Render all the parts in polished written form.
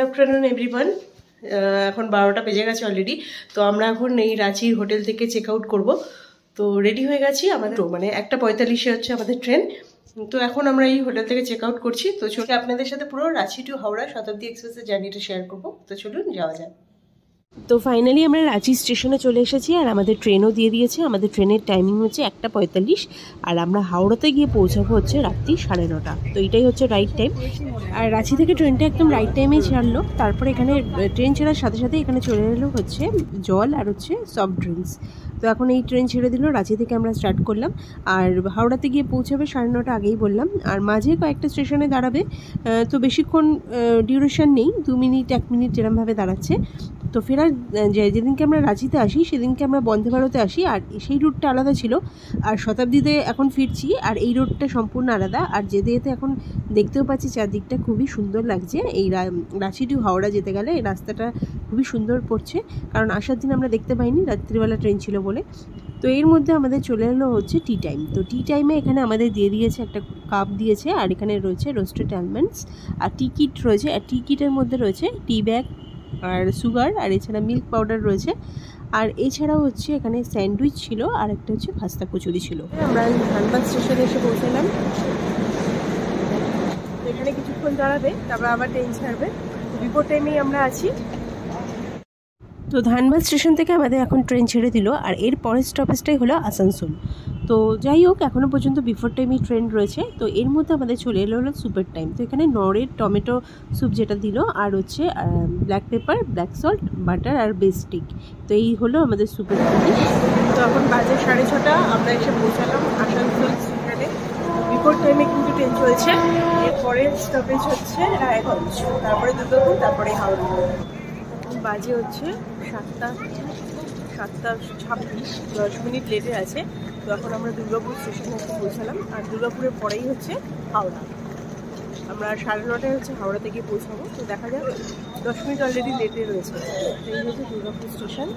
Afternoon everyone. এখন 12টা বেজে গেছে অলরেডি। তো আমরা এখন এই রাঁচির হোটেল থেকে চেক আউট করবো। তো রেডি হয়ে গেছি, আমাদের মানে 1:45 হচ্ছে আমাদের ট্রেন। তো এখন আমরা এই হোটেল থেকে চেক আউট করছি। তো চলুন আপনাদের সাথে পুরো রাঁচি টু হাওড়া শতাব্দী এক্সপ্রেসের জার্নিটা শেয়ার করবো। তো চলুন যাওয়া যায়। তো ফাইনালি আমরা রাঁচি স্টেশনে চলে এসেছি আর আমাদের ট্রেনও দিয়ে দিয়েছে। আমাদের ট্রেনের টাইমিং হচ্ছে 1:45 আর আমরা হাওড়াতে গিয়ে পৌঁছাবো হচ্ছে রাত্রি 9:30। তো এটাই হচ্ছে রাইট টাইম। আর রাঁচি থেকে ট্রেনটা একদম রাইট টাইমেই ছাড়লো। তারপরে এখানে ট্রেন ছাড়ার সাথে সাথে এখানে চলে এলো হচ্ছে জল আর হচ্ছে সফট ড্রিঙ্কস। তো এখন এই ট্রেন ছেড়ে দিল, রাঁচি থেকে আমরা স্টার্ট করলাম আর হাওড়াতে গিয়ে পৌঁছাবে 9:30 আগেই বললাম। আর মাঝে কয়েকটা স্টেশনে দাঁড়াবে, তো বেশিক্ষণ ডিউরেশন নেই, 2 মিনিট 1 মিনিট যেরমভাবে দাঁড়াচ্ছে। তো ফেরার যেদিনকে আমরা রাঁচিতে আসি সেদিনকে আমরা বন্দে ভারতে আসি আর সেই রুটটা আলাদা ছিল। আর শতাব্দীতে এখন ফিরছি আর এই রুটটা সম্পূর্ণ আলাদা। আর যেতে যেতে এখন দেখতেও পাচ্ছি চারদিকটা খুবই সুন্দর লাগছে। এই রাঁচি টু হাওড়া যেতে গেলে এই রাস্তাটা খুবই সুন্দর পড়ছে, কারণ আসার দিন আমরা দেখতে পাইনি, রাত্রিবেলা ট্রেন ছিল বলে। তো এর মধ্যে আমাদের চলে এলো হচ্ছে টি টাইম। তো টি টাইমে এখানে আমাদের দিয়ে দিয়েছে একটা কাপ দিয়েছে আর এখানে রয়েছে রোস্টেড আলমন্ডস আর টি কিট রয়েছে। আর টি কিটের মধ্যে রয়েছে টি ব্যাগ আর সুগার আর এছাড়া মিল্ক পাউডার রয়েছে। আর এছাড়াও হচ্ছে এখানে স্যান্ডউইচ ছিল আর একটা হচ্ছে খাস্তা কচুরি ছিল। আমরা ধানবাদ স্টেশনে এসে পৌঁছালাম। এখানে কিছুক্ষণ দাঁড়াবে, তারপর আবার ট্রেন ছাড়বে। বিফোর টাইমেই আমরা আছি। তো ধানবাদ স্টেশন থেকে আমাদের এখন ট্রেন ছেড়ে দিল আর এর পরের স্টপেজটাই হলো আসানসোল। তো যাই হোক, এখনও পর্যন্ত বিফোর টাইমই ট্রেন রয়েছে। তো এর মধ্যে আমাদের চলে এলো হলো সুপের টাইম। তো এখানে নরের টমেটো স্যুপ যেটা দিল আর হচ্ছে black pepper, black salt, butter আর বেস্টিক। তো এই হলো আমাদের সুপের টাইম। তো এখন বাজে 6:30, আমরা এসে পৌঁছালাম আসানসোল স্টেশনে। বিফোর টাইমে কিন্তু ট্রেন চলছে। এরপরের স্টপেজ হচ্ছে রায়গঞ্জ, তারপরে দুর্গাপুর, তারপরে হাওড়া। বাজে হচ্ছে 7:26, 10 মিনিট লেটে আছে। তো এখন আমরা দুর্গাপুর স্টেশনে এসে পৌঁছালাম আর দুর্গাপুরের পরেই হচ্ছে হাওড়া। আমরা 9:30 হচ্ছে হাওড়া থেকে পৌঁছাবো। তো দেখা যাক, 10 মিনিট অলরেডি লেটে রয়েছে। এই হচ্ছে দুর্গাপুর স্টেশন।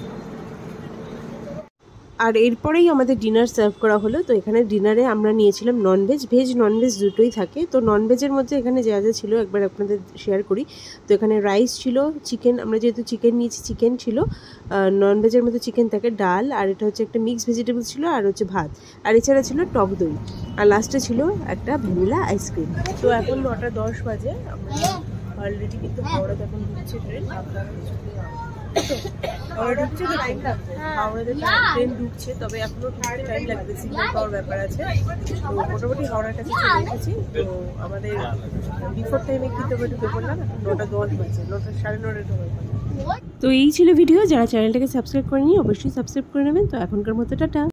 আর এরপরেই আমাদের ডিনার সার্ভ করা হলো। তো এখানে ডিনারে আমরা নিয়েছিলাম ননভেজ, ভেজ ননভেজ দুটোই থাকে। তো ননভেজের মধ্যে এখানে যা যা ছিল একবার আপনাদের শেয়ার করি। তো এখানে রাইস ছিল, চিকেন, আমরা যেহেতু চিকেন নিয়েছি চিকেন ছিল, ননভেজের মধ্যে চিকেন থাকে, ডাল, আর এটা হচ্ছে একটা মিক্সড ভেজিটেবল ছিল আর হচ্ছে ভাত, আর এছাড়া ছিল টক দই, আর লাস্টে ছিল একটা ভ্যানিলা আইসক্রিম। তো এখন 9:10 বাজে, আমরা অলরেডি কিন্তু হাওড়াতে এখন ঢুকছে ট্রেন। হাওড়াতে ট্রেন ঢুকছে, তবে এখনো ঢুকতে টাইম লাগবে, সিগন্যাল পাওয়ার ব্যাপার আছে। তো মোটামুটি হাওড়ার কাছে চলে এসেছি। তো আমাদের বিফোর টাইমে কিন্তু আমরা ঢুকে পড়লাম। 9:10 বাজে, 9:30 ঢুকে। তো এই ছিল ভিডিও। যারা চ্যানেলটাকে সাবস্ক্রাইব করেনি অবশ্যই সাবস্ক্রাইব করে নেবেন। তো এখনকার মতো টাটা।